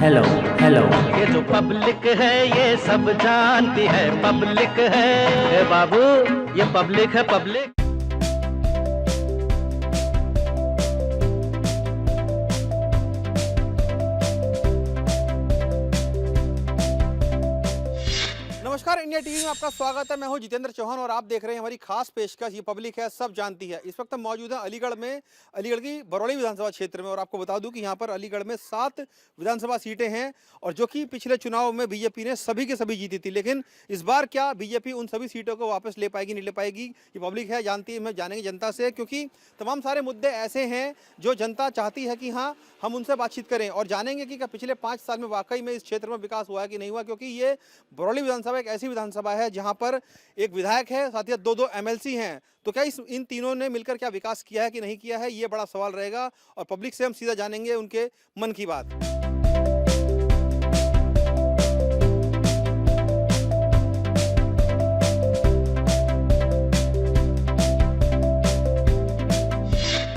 Hello hello. ये जो public है ये सब जानती है, पब्लिक है ए बाबू, ये पब्लिक है पब्लिक। नमस्कार, इंडिया टीवी में आपका स्वागत है। मैं हूं जितेंद्र चौहान और आप देख रहे हैं हमारी खास पेशकश ये पब्लिक है सब जानती है। इस वक्त हम मौजूद हैं अलीगढ़ में, अलीगढ़ की बरौली विधानसभा क्षेत्र में। और आपको बता दूं कि यहां पर अलीगढ़ में 7 विधानसभा सीटें हैं और जो कि पिछले चुनाव में बीजेपी ने सभी के सभी जीती थी। लेकिन इस बार क्या बीजेपी उन सभी सीटों को वापस ले पाएगी, नहीं ले पाएगी, ये पब्लिक है जानती है। मैं जानेंगे जनता से, क्योंकि तमाम सारे मुद्दे ऐसे हैं जो जनता चाहती है कि हाँ हम उनसे बातचीत करें और जानेंगे कि क्या पिछले 5 साल में वाकई में इस क्षेत्र में विकास हुआ है कि नहीं हुआ। क्योंकि ये बरौली विधानसभा एक ऐसी विधानसभा है जहां पर एक विधायक है, साथ ही 2-2 एमएलसी हैं। तो क्या इन तीनों ने मिलकर क्या विकास किया है कि नहीं किया है, ये बड़ा सवाल रहेगा। और पब्लिक से हम सीधा जानेंगे उनके मन की बात।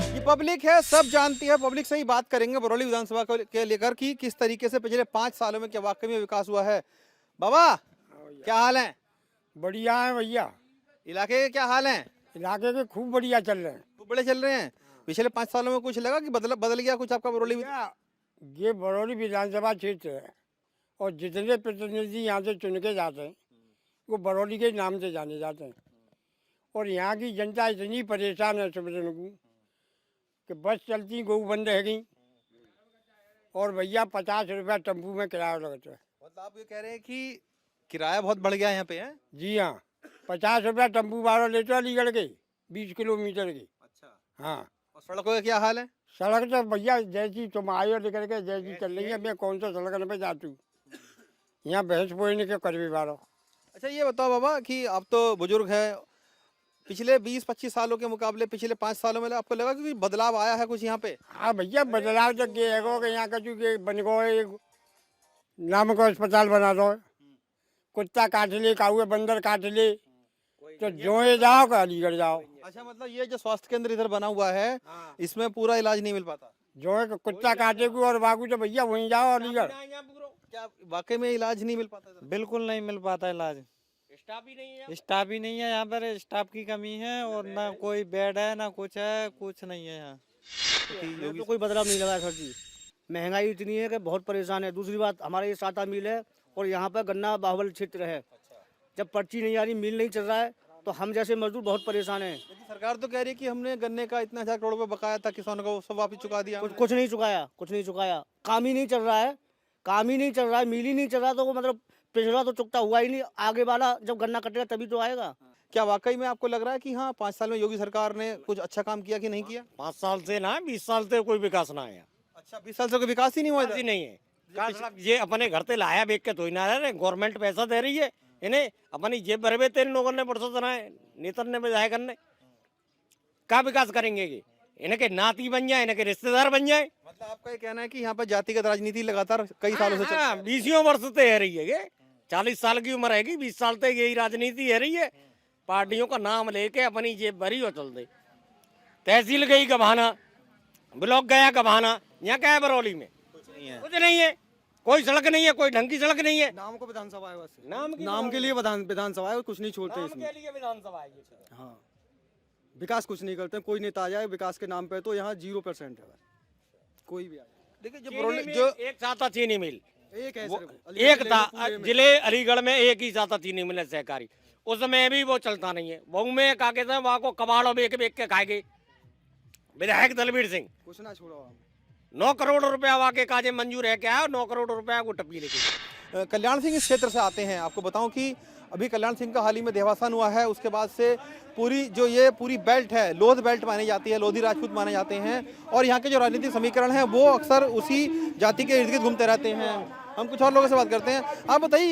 ये पब्लिक है सब जानती है, पब्लिक से ही बात करेंगे बरौली विधानसभा को के लेकर कि किस तरीके से पिछले 5 सालों में क्या वाकई में विकास हुआ है। बाबा क्या हाल है? बढ़िया है भैया। इलाके के क्या हाल हैं? इलाके के खूब बढ़िया चल रहे हैं। खूब बड़े चल रहे हैं। पिछले 5 सालों में कुछ लगा कि बदल गया कुछ आपका बरौली? ये बरौली विधानसभा क्षेत्र है और जितने प्रतिनिधि यहाँ से चुन के जाते हैं वो बरौली के नाम से जाने जाते हैं। और यहाँ की जनता इतनी परेशान है सुबह को कि बस चलती गऊ बंद है गई और भैया 50 रुपया टेम्पू में किराया लगता है। मतलब आप ये कह रहे हैं कि किराया बहुत बढ़ गया यहाँ पे है? जी हाँ, 50 रुपया टेम्पू भाड़ा लेते हैं अलीगढ़ के 20 किलोमीटर की। अच्छा। हाँ, और सड़कों का क्या हाल है? सड़क तो भैया जैसी तुम आयो लेकर के जैसी चल रही है, मैं कौन सा सड़क पे जाती हूँ, यहाँ भैंस पोइने के करवी बारो। अच्छा ये बताओ बाबा कि आप तो बुजुर्ग हैं, पिछले 20-25 सालों के मुकाबले पिछले 5 सालों में आपको लगा कि बदलाव आया है कुछ यहाँ पे? हाँ भैया, बदलाव तो ये है कि यहाँ का जो बन गो एक नाम का अस्पताल बना दो, कुत्ता काट ले, काहुए बंदर काट ले, तो जो जाओ का अलीगढ़ जाओ। अच्छा, मतलब ये जो स्वास्थ्य केंद्र इधर बना हुआ है इसमें पूरा इलाज नहीं मिल पाता? जो है कुत्ता काटे को और बागू तो भैया वहीं जाओ अलीगढ़। क्या वाकई में इलाज नहीं मिल पाता इधर? बिल्कुल नहीं मिल पाता इलाज। स्टाफ ही नहीं है यहाँ पर, स्टाफ की कमी है और ना कोई बेड है ना कुछ है, कुछ नहीं है यहाँ। तो कोई बदलाव नहीं लगा है सर जी। महंगाई इतनी है कि बहुत परेशान है। दूसरी बात, हमारे ये साता मिल है और यहाँ पर गन्ना बाहुबल क्षेत्र है। जब पर्ची नहीं आ रही, मिल नहीं चल रहा है, तो हम जैसे मजदूर बहुत परेशान हैं। सरकार तो कह रही है कि हमने गन्ने का इतना 1000 करोड़ रुपए बकाया था किसानों को, सब वापस चुका दिया। कुछ नहीं चुकाया, कुछ नहीं चुकाया। काम ही नहीं चल रहा है, काम ही नहीं चल रहा है, मिल ही नहीं चल रहा, तो वो मतलब पिछड़ा तो चुकता हुआ ही नहीं। आगे वाला जब गन्ना कटेगा तभी तो आएगा। क्या वाकई में आपको लग रहा है कि हाँ 5 साल में योगी सरकार ने कुछ अच्छा काम किया कि नहीं किया? 5 साल से ना 20 साल से कोई विकास ना है। अच्छा, 20 साल से कोई विकास ही नहीं हुआ इधर? नहीं है। ये अपने घर से लाया बेच के तो ही ना रहे, गवर्नमेंट पैसा दे रही है इन्हें, अपनी जेब भरवे तेरे लोगों ने परसों बनाए नेतर ने बजाय करने क्या विकास करेंगे कि इनके नाती बन जाए, इनके रिश्तेदार बन जाए। मतलब आपका ये कहना है कि यहाँ पर जातिगत राजनीति लगातार कई सालों से चल रही है? 20 वर्ष से है रही है। 40 साल की उम्र है, 20 साल तक यही राजनीति है रही है। पार्टियों का नाम लेके अपनी जेब भरी हो चल दे। तहसील गई कबाना, ब्लॉक गया कबाना, यहाँ क्या है बरौली में? कुछ नहीं है, कोई सड़क नहीं है, कोई ढंग की सड़क नहीं है। नाम को विधानसभा है बस, नाम के लिए विधानसभा है, कुछ नहीं छोड़ते इसमें। के लिए विधानसभा है। हाँ, विकास कुछ नहीं करते। कोई नेता आ जाए विकास के नाम पे तो यहाँ 0% है, कोई भी आ जाए। देखिए जो जो बरौली जो एक साथ था चीनी मिल, एक है सिर्फ, एक था जिले अलीगढ़ में एक ही साथ था चीनी मिल सहकारी, उसमें भी वो चलता नहीं है। बहु में का कहते हैं वहाँ को कबाड़ो बेच बेच के खाएंगे। विधायक दलबीर सिंह कुछ ना छोड़ो। 9 करोड़ रुपया वाके काजे मंजूर है क्या? 9 करोड़ रुपया को टपी लेके। कल्याण सिंह इस क्षेत्र से आते हैं। आपको बताऊं कि अभी कल्याण सिंह का हाल ही में देहावसान हुआ है, उसके बाद से पूरी बेल्ट है, लोध बेल्ट मानी जाती है, लोधी राजपूत माने जाते हैं और यहाँ के जो राजनीतिक समीकरण हैं वो अक्सर उसी जाति के इर्द गिर्द घूमते रहते हैं। हम कुछ और लोगों से बात करते हैं। आप बताइए,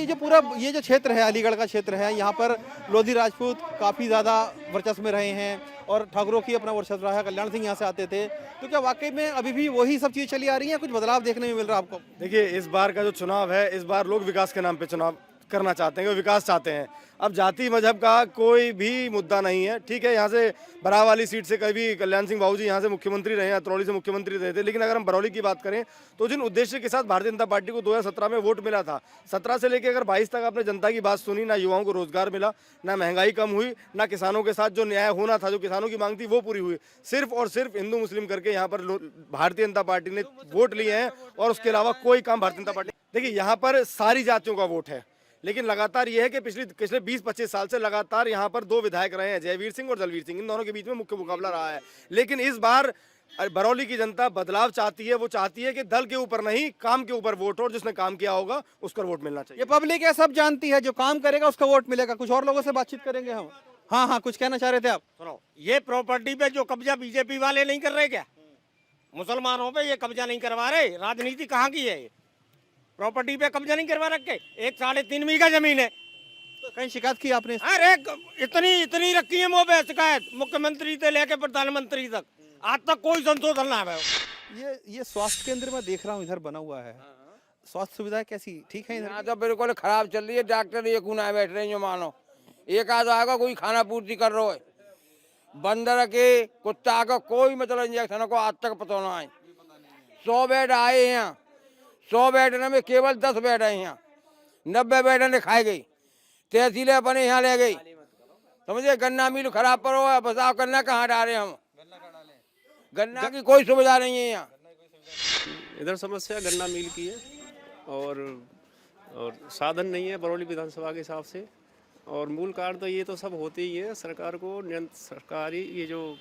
ये जो क्षेत्र है, अलीगढ़ का क्षेत्र है, यहाँ पर लोधी राजपूत काफ़ी ज़्यादा वर्चस्व में रहे हैं और ठाकुरों की अपना वर्चस्व रहा है। कल्याण सिंह यहाँ से आते थे, तो क्या वाकई में अभी भी वही सब चीज़ चली आ रही है, कुछ बदलाव देखने में मिल रहा है आपको? देखिए, इस बार का जो चुनाव है, इस बार लोग विकास के नाम पे चुनाव करना चाहते हैं, वो विकास चाहते हैं। अब जाति मजहब का कोई भी मुद्दा नहीं है, ठीक है। यहाँ से बराह वाली सीट से कभी कल्याण सिंह बाबू जी यहाँ से मुख्यमंत्री रहे हैं, अतरौली से मुख्यमंत्री रहे थे, लेकिन अगर हम बरौली की बात करें तो जिन उद्देश्य के साथ भारतीय जनता पार्टी को 2017 में वोट मिला था, 17 से लेकर अगर 22 तक आपने जनता की बात सुनी, ना युवाओं को रोजगार मिला, ना महंगाई कम हुई, ना किसानों के साथ जो न्याय होना था, जो किसानों की मांग थी वो पूरी हुई। सिर्फ और सिर्फ हिंदू मुस्लिम करके यहाँ पर भारतीय जनता पार्टी ने वोट लिए हैं और उसके अलावा कोई काम भारतीय जनता पार्टी। देखिए, यहाँ पर सारी जातियों का वोट है, लेकिन लगातार ये है कि पिछले 20-25 साल से लगातार यहाँ पर 2 विधायक रहे हैं, जयवीर सिंह और दलवीर सिंह, इन दोनों के बीच में मुख्य मुकाबला रहा है। लेकिन इस बार बरौली की जनता बदलाव चाहती है, वो चाहती है कि दल के ऊपर नहीं, काम के ऊपर वोट हो, और जिसने काम किया होगा उसका वोट मिलना चाहिए। ये पब्लिक है, सब जानती है, जो काम करेगा उसका वोट मिलेगा। कुछ और लोगों से बातचीत करेंगे हम। हाँ हाँ, कुछ कहना चाह रहे थे आप? सुनो, ये प्रॉपर्टी पे जो कब्जा बीजेपी वाले नहीं कर रहे क्या? मुसलमानों पे ये कब्जा नहीं करवा रहे? राजनीति कहाँ की है? ये प्रॉपर्टी पे कब्जा नहीं करवा रखे। 1.5 बीघा जमीन है। तो कहीं शिकायत की आपने? अरे इतनी रखी है मुँह पे शिकायत, मुख्यमंत्री से लेके प्रधानमंत्री तक, आज तक कोई संशोधन ना है। ये स्वास्थ्य केंद्र में देख रहा हूँ इधर बना हुआ है, स्वास्थ्य सुविधाएं कैसी ठीक है इधर? यहाँ तो बिल्कुल खराब चल रही है। डॉक्टर ये कुनाए बैठ रहे हैं, जो मानो एक आध आएगा कोई खाना पूर्ति कर रहा है, बंदर के कुत्ता का कोई मतलब इंजेक्शन को आज तक पता ना है। 100 बेड आए हैं, 100 बेड में केवल 10 बेड है यहाँ, 90 बेड ने खाए गई। तहसीलें अपने यहाँ ले गई, समझे। गन्ना मिल खराब पर हो, बताओ गन्ना कहाँ डाले हम? गन्ना की कोई सुविधा नहीं है यहाँ। इधर समस्या गन्ना मिल की है और साधन नहीं है बरौली विधानसभा के हिसाब से। और मूल कारण तो ये तो सब होते ही है, सरकार को सरकारी ये जो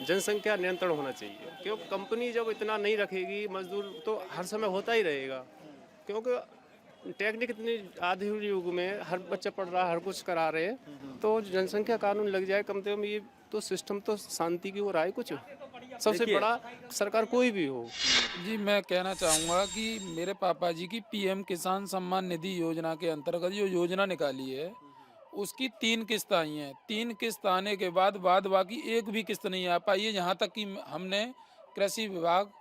जनसंख्या नियंत्रण होना चाहिए, क्योंकि कंपनी जब इतना नहीं रखेगी, मजदूर तो हर समय होता ही रहेगा, क्योंकि टेक्निक इतनी आधुनिक युग में हर बच्चा पढ़ रहा है, हर कुछ करा रहे हैं, तो जनसंख्या कानून लग जाए कम से कम, ये तो सिस्टम तो शांति की ओर आए। कुछ सबसे बड़ा सरकार कोई भी हो। जी, मैं कहना चाहूँगा कि मेरे पापा जी की पीएम किसान सम्मान निधि योजना के अंतर्गत जो योजना निकाली है, उसकी 3 किस्त आई हैं। 3 किस्त आने के बाद बाकी एक भी किस्त नहीं आ पाई है। यहाँ तक कि हमने कृषि विभाग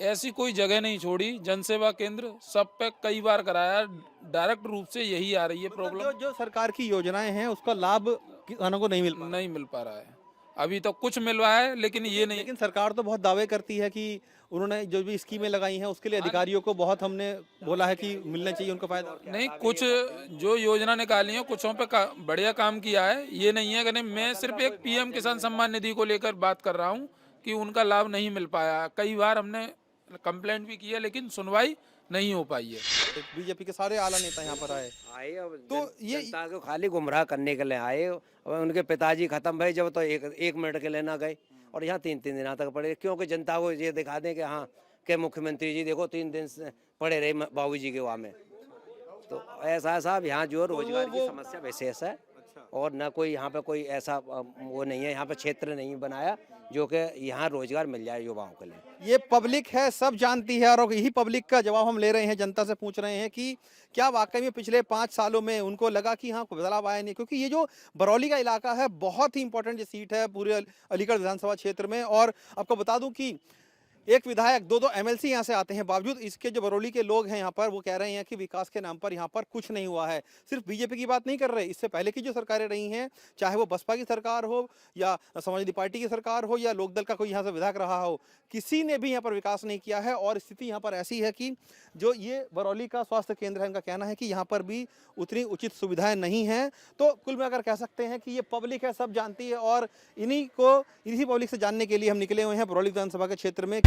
ऐसी कोई जगह नहीं छोड़ी, जनसेवा केंद्र सब पे कई बार कराया, डायरेक्ट रूप से यही आ रही है प्रॉब्लम। जो सरकार की योजनाएं हैं उसका लाभ किसानों को नहीं मिल पा रहा है। अभी तो कुछ मिल रहा है, लेकिन ये नहीं। लेकिन सरकार तो बहुत दावे करती है कि उन्होंने जो भी स्कीमें लगाई हैं उसके लिए अधिकारियों को बहुत हमने बोला है कि मिलना चाहिए उनको फायदा। नहीं, कुछ जो योजना निकाली है कुछों पे बढ़िया काम किया है, ये नहीं है कि मैं सिर्फ एक पीएम किसान सम्मान निधि को लेकर बात कर रहा हूँ कि उनका लाभ नहीं मिल पाया। कई बार हमने कंप्लेंट भी की है, लेकिन सुनवाई नहीं हो पाई है। बीजेपी के सारे आला नेता यहाँ पर आए, तो ये जनता को खाली गुमराह करने के लिए आए। और उनके पिताजी खत्म भई जब तो एक मिनट के लिए ना गए, और यहाँ 3-3 दिन तक पड़े, क्योंकि जनता को ये दिखा दें कि हाँ के मुख्यमंत्री जी देखो 3 दिन से पड़े रहे बाबू जी के वहाँ में। तो ऐसा साहब यहाँ जो रोजगार की समस्या विशेष है, और न कोई यहाँ पे कोई ऐसा वो नहीं है, यहाँ पे क्षेत्र नहीं बनाया जो कि यहाँ रोजगार मिल जाए युवाओं के लिए। ये पब्लिक है, सब जानती है, और यही पब्लिक का जवाब हम ले रहे हैं, जनता से पूछ रहे हैं कि क्या वाकई में पिछले 5 सालों में उनको लगा कि हाँ कोई बदलाव आया नहीं। क्योंकि ये जो बरौली का इलाका है बहुत ही इंपॉर्टेंट सीट है पूरे अलीगढ़ विधानसभा क्षेत्र में। और आपको बता दूं कि एक विधायक 2-2 एमएलसी यहाँ से आते हैं, बावजूद इसके जो बरौली के लोग हैं यहाँ पर वो कह रहे हैं कि विकास के नाम पर यहाँ पर कुछ नहीं हुआ है। सिर्फ बीजेपी की बात नहीं कर रहे, इससे पहले की जो सरकारें रही हैं, चाहे वो बसपा की सरकार हो या समाजवादी पार्टी की सरकार हो या लोकदल का कोई यहाँ से विधायक रहा हो, किसी ने भी यहाँ पर विकास नहीं किया है। और स्थिति यहाँ पर ऐसी है कि जो ये बरौली का स्वास्थ्य केंद्र है, इनका कहना है कि यहाँ पर भी उतनी उचित सुविधाएं नहीं हैं। तो कुल मिलाकर कह सकते हैं कि ये पब्लिक है, सब जानती है, और इन्हीं पब्लिक से जानने के लिए हम निकले हुए हैं बरौली विधानसभा के क्षेत्र में।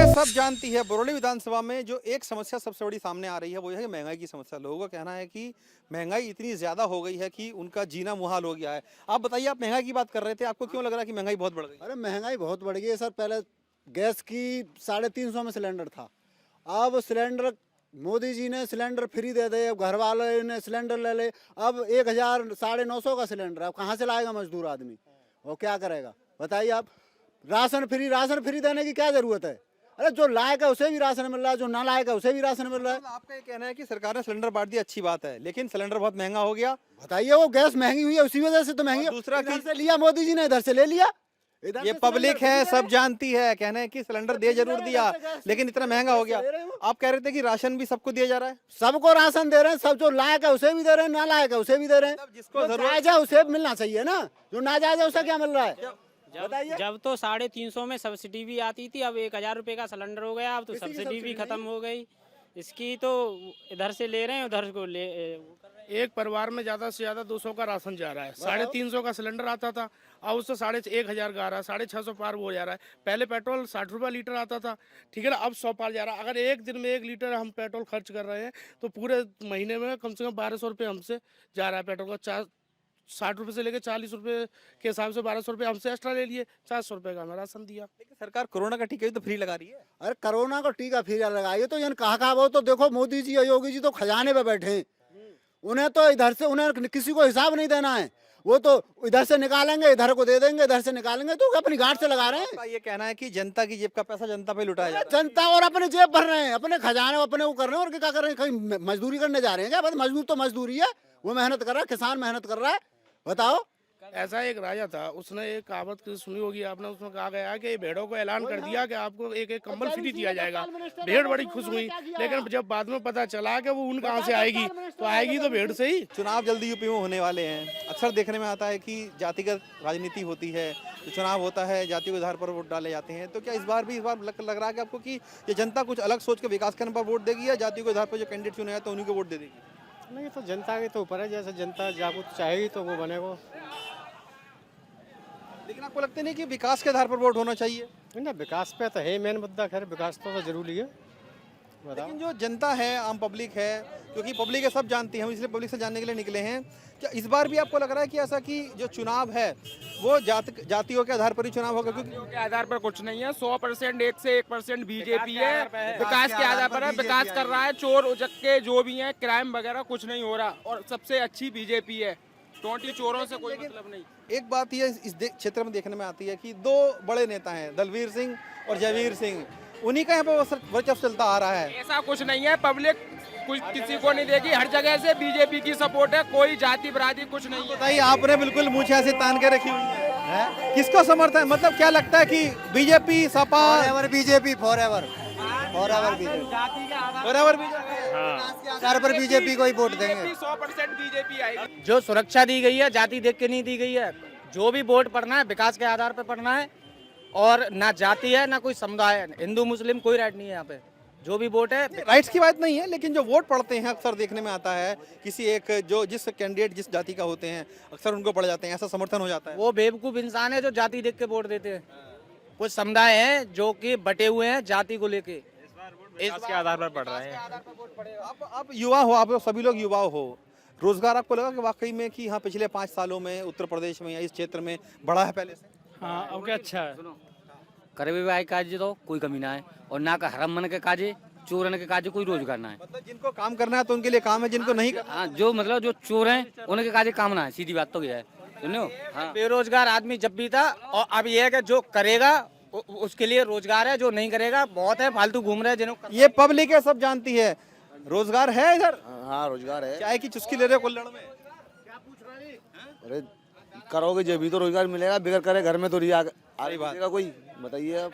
सब जानती है बरौली विधानसभा में जो एक समस्या सबसे बड़ी सामने आ रही है वो है महंगाई की समस्या। लोगों का कहना है कि महंगाई इतनी ज्यादा हो गई है कि उनका जीना मुहाल हो गया है। आप बताइए, आप महंगाई की बात कर रहे थे, आपको क्यों लग रहा है कि महंगाई बहुत बढ़ गई? अरे महंगाई बहुत बढ़ गई है सर। पहले गैस की 350 में सिलेंडर था, अब सिलेंडर मोदी जी ने सिलेंडर फ्री दे दे, अब घर वाले ने सिलेंडर ले ले, अब 1000 950 का सिलेंडर। अब कहाँ से लाएगा मजदूर आदमी, वो क्या करेगा बताइए आप? राशन फ्री देने की क्या जरूरत है? अरे जो लायक है उसे भी राशन मिल रहा है, जो ना लायक है उसे भी राशन मिल रहा है। आपका ये कहना है कि सरकार ने सिलेंडर बांट दिया, अच्छी बात है, लेकिन सिलेंडर बहुत महंगा हो गया। बताइए, वो गैस महंगी हुई है, उसी वजह से तो महंगी है। दूसरा इधर कि- से लिया मोदी जी ने, इधर से ले लिया। इधर ये से पब्लिक सिलेंडर है, फ्री सब जानती है, कहना है कि सिलेंडर दे जरूर दिया लेकिन इतना महंगा हो गया। आप कह रहे थे कि राशन भी सबको दिया जा रहा है। सबको राशन दे रहे हैं, सब जो लायक है उसे भी दे रहे हैं, ना लायक है उसे भी दे रहे हैं। जिसको जो जरूरत- जायज है उसे मिलना चाहिए ना, जो नाजायज है उसे क्या मिल रहा है? बताइए। जब तो 350 में सब्सिडी भी आती थी, अब 1000 रुपए का सिलेंडर हो गया, अब तो सब्सिडी भी खत्म हो गई। इसकी तो इधर से ले रहे हैं, उधर को ले। एक परिवार में ज्यादा से ज्यादा 200 का राशन जा रहा है। 350 का सिलेंडर आता था, अब उससे 1500 का आ रहा है, 650 पार हो जा रहा है। पहले पेट्रोल 60 रुपये लीटर आता था, ठीक है ना, अब 100 पार जा रहा है। अगर एक दिन में 1 लीटर हम पेट्रोल खर्च कर रहे हैं तो पूरे महीने में कम से कम 1200 रुपये हमसे जा रहा है पेट्रोल का। 60 रुपये से लेकर 40 रुपये के हिसाब से 1200 रुपये हमसे एक्स्ट्रा ले लिए, 400 रुपये का हमें राशन दिया। लेकिन सरकार कोरोना का टीका भी तो फ्री लगा रही है। अरे कोरोना को टीका फ्री लगाइए तो कहा वो तो देखो, मोदी जी और योगी जी तो खजाने पे बैठे हैं। उन्हें तो इधर से, उन्हें किसी को हिसाब नहीं देना है, वो तो इधर से निकालेंगे, इधर को दे देंगे, इधर से निकालेंगे, तो अपनी गांठ से लगा रहे हैं। आपका ये कहना है कि जनता की जेब का पैसा जनता पे लुटाया जा रहा है। जनता और अपने जेब भर रहे हैं, अपने खजाने अपने वो कर रहे हैं, और क्या कर रहे हैं? कहीं मजदूरी करने जा रहे हैं क्या? बस मजदूर तो मजदूरी है, वो मेहनत कर रहा है, किसान मेहनत कर रहा है। बताओ। ऐसा एक राजा था, उसने एक कहावत सुनी होगी आपने, उसमें कहा गया कि भेड़ों को ऐलान कर दिया कि आपको एक एक कंबल फ्री दिया जाएगा। भेड़ बड़ी खुश हुई, लेकिन जब बाद में पता चला कि वो ऊन कहाँ से आएगी, तो आएगी तो भेड़ से ही। चुनाव जल्दी यूपी में होने वाले हैं। अक्सर देखने में आता है कि जातिगत राजनीति होती है, तो चुनाव होता है, जाति के आधार पर वोट डाले जाते हैं। तो क्या इस बार लग रहा है कि आपको कि ये जनता कुछ अलग सोच के विकास करने पर वोट देगी, या जाति के आधार पर जो कैंडिडेट चुने हैं तो उन्हीं को वोट दे देगी? नहीं, तो जनता के तो ऊपर है, जैसे जनता जागरूक चाहेगी तो वो बनेगा। लेकिन आपको लगता नहीं कि विकास के आधार पर वोट होना चाहिए? ना, विकास पे तो है मेन मुद्दा, खैर विकास तो जरूरी है। लेकिन जो जनता है, आम पब्लिक है, क्योंकि पब्लिक है, सब जानती है, हम इसलिए पब्लिक से जानने के लिए निकले हैं। क्या इस बार भी आपको लग रहा है कि ऐसा कि जो चुनाव है वो जातियों के आधार पर ही चुनाव होगा? क्योंकि के आधार पर कुछ नहीं है, 100% 1 से 1% बीजेपी है, विकास के आधार पर है, विकास कर रहा है। चोर उचक्के जो भी हैं, क्राइम वगैरह कुछ नहीं हो रहा, और सबसे अच्छी बीजेपी है। टोंटी चोरों से कोई मतलब नहीं। एक बात ये इस क्षेत्र में देखने में आती है कि 2 बड़े नेता हैं, दलवीर सिंह और जयवीर सिंह, उन्हीं का यहाँ पर वर्चस्व चलता आ रहा है। ऐसा कुछ नहीं है, पब्लिक कुछ किसी को नहीं देगी, हर जगह से बीजेपी की सपोर्ट है, कोई जाति बरादरी कुछ नहीं है। बताइए, आपने बिल्कुल मूछें से तान के रखी हुई है, किसको समर्थन है? मतलब क्या लगता है कि BJP, Sapa? BJP forever, forever BJP, बराबर बीजेपी आधार पर बीजेपी को ही वोट देंगे। 100% बीजेपी आएगी। जो सुरक्षा दी गई है, जाति देख के नहीं दी गई है। जो भी वोट पड़ना है, विकास के आधार पर पड़ना है, और ना जाति है ना कोई समुदाय है, हिंदू मुस्लिम कोई राइट नहीं है यहाँ पे। जो भी वोट है, राइट्स की बात नहीं है, लेकिन जो वोट पड़ते हैं अक्सर देखने में आता है किसी एक जो जिस कैंडिडेट जिस जाति का होते हैं अक्सर उनको पड़ जाते हैं, ऐसा समर्थन हो जाता है। वो बेवकूफ इंसान है जो जाति देख के वोट देते हैं। कुछ समुदाय हैं जो कि बटे हुए हैं जाति को लेके, इसके आधार पर पड़ रहे हैं। आप युवा हो, आप सभी लोग युवा हो, रोजगार आपको लगा कि वाकई में कि हाँ पिछले 5 सालों में उत्तर प्रदेश में या इस क्षेत्र में बढ़ा है पहले से? हाँ, अब क्या अच्छा है। करे भाई काज तो कोई कमी ना है, और ना का हरम मन के काजे, चोरन के काजे कोई रोजगार ना है। मतलब जिनको काम करना है तो उनके लिए काम है, जिनको नहीं करना, हाँ, जो मतलब जो चोर हैं उनके काजे काम ना है, सीधी बात तो यह है, सुनो। हाँ। बेरोजगार आदमी जब भी था, और अब ये है कि जो करेगा उसके लिए रोजगार है, जो नहीं करेगा बहुत है फालतू घूम रहे हैं जिन्होंने। ये पब्लिक है, सब जानती है। रोजगार है इधर? हाँ, रोजगार है। चाय की चुस्की ले रहे हो कुल्हड़ में? अरे करोगे जब भी तो रोजगार मिलेगा, बिगर करे घर में तो रिया सही बात। कोई बताइए, अब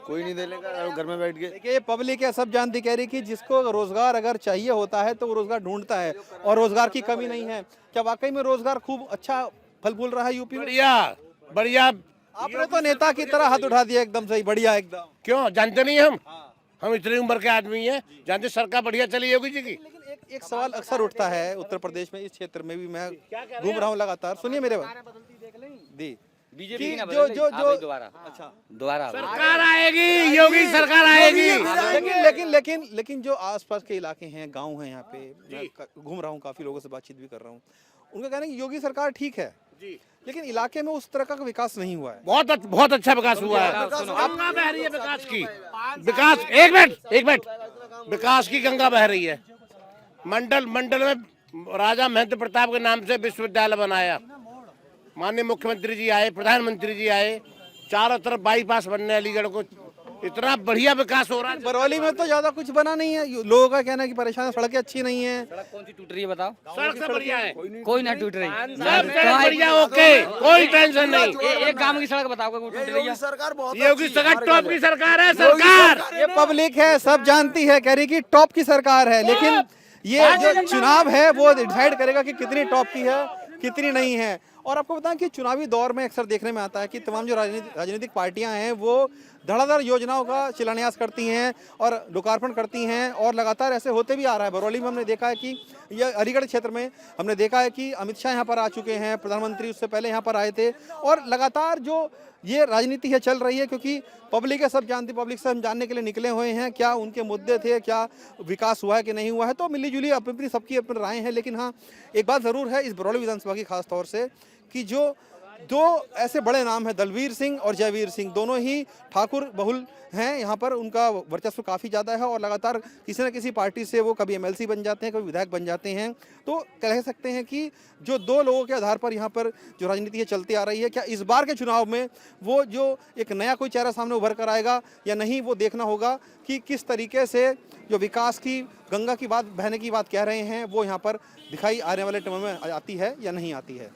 कोई नहीं देगा घर में बैठ के। देखिए, पब्लिक है, सब जानती, कह रही कि जिसको रोजगार अगर चाहिए होता है तो वो रोजगार ढूंढता है, और रोजगार की कमी नहीं है। क्या वाकई में रोजगार खूब अच्छा फल फूल रहा है यूपी में? बढ़िया बढ़िया। आपने तो नेता की तरह हाथ उठा दिया, एकदम सही, बढ़िया एकदम। क्यों जानते नहीं हम इतनी उम्र के आदमी हैं, जानते सरकार बढ़िया चली योगी जी की। लेकिन एक सवाल अक्सर उठता है उत्तर प्रदेश में, इस क्षेत्र में भी मैं घूम रहा हूँ लगातार। सुनिए मेरे दी बीजेपी दोबारा सरकार आएगी, योगी सरकार आएगी। लेकिन जो आसपास के इलाके हैं, गांव हैं, यहाँ पे मैं घूम रहा हूँ, काफी लोगों से बातचीत भी कर रहा हूँ, उनका कहना है कि योगी सरकार ठीक है, लेकिन इलाके में उस तरह का विकास नहीं हुआ है। बहुत अच्छा विकास हुआ है। गंगा बह रही है विकास की, विकास एक मिनट विकास की गंगा बह रही है। मंडल में राजा महेंद्र प्रताप के नाम से विश्वविद्यालय बनाया, माननीय मुख्यमंत्री जी आए, प्रधानमंत्री जी आए, चारों तरफ बाईपास बनने, अलीगढ़ को इतना बढ़िया विकास हो रहा है। बरौली में तो ज्यादा कुछ बना नहीं है, लोगों का कहना है कि परेशान, सड़कें अच्छी नहीं है। सड़क कौन सी टूट रही है बताओ? सड़क से बढ़िया है, कोई ना टूट रही। सब सड़क बढ़िया, ओके, कोई टेंशन नहीं। एक गांव की सड़क बताओ कोई टूट रही है? योगी सरकार टॉप की सरकार है। सरकार ये पब्लिक है, सब जानती है, कह रही कि टॉप की सरकार है, लेकिन ये जो चुनाव है वो डिसाइड करेगा कि कितनी टॉप की है कितनी नहीं है। और आपको बताएं कि चुनावी दौर में अक्सर देखने में आता है कि तमाम जो राजनीतिक पार्टियां हैं वो धड़ाधड़ योजनाओं का शिलान्यास करती हैं और लोकार्पण करती हैं, और लगातार ऐसे होते भी आ रहा है। बरौली में हमने देखा है कि यह अलीगढ़ क्षेत्र में हमने देखा है कि अमित शाह यहाँ पर आ चुके हैं, प्रधानमंत्री उससे पहले यहाँ पर आए थे, और लगातार जो ये राजनीति है चल रही है, क्योंकि पब्लिक है, सब जानती, पब्लिक से हम जानने के लिए निकले हुए हैं क्या उनके मुद्दे थे, क्या विकास हुआ है कि नहीं हुआ है। तो मिली जुली अपनी सबकी अपनी राय है, लेकिन हाँ एक बात ज़रूर है इस बरौली विधानसभा की खास तौर से कि जो दो ऐसे बड़े नाम हैं, दलवीर सिंह और जयवीर सिंह, दोनों ही ठाकुर बहुल हैं यहाँ पर, उनका वर्चस्व काफ़ी ज़्यादा है और लगातार किसी न किसी पार्टी से वो कभी एमएलसी बन जाते हैं, कभी विधायक बन जाते हैं। तो कह सकते हैं कि जो दो लोगों के आधार पर यहाँ पर जो राजनीति है चलती आ रही है, क्या इस बार के चुनाव में वो जो एक नया कोई चेहरा सामने उभर कर आएगा या नहीं, वो देखना होगा कि किस तरीके से जो विकास की गंगा की बात, बहने की बात कह रहे हैं, वो यहाँ पर दिखाई आने वाले टाइम में आती है या नहीं आती है।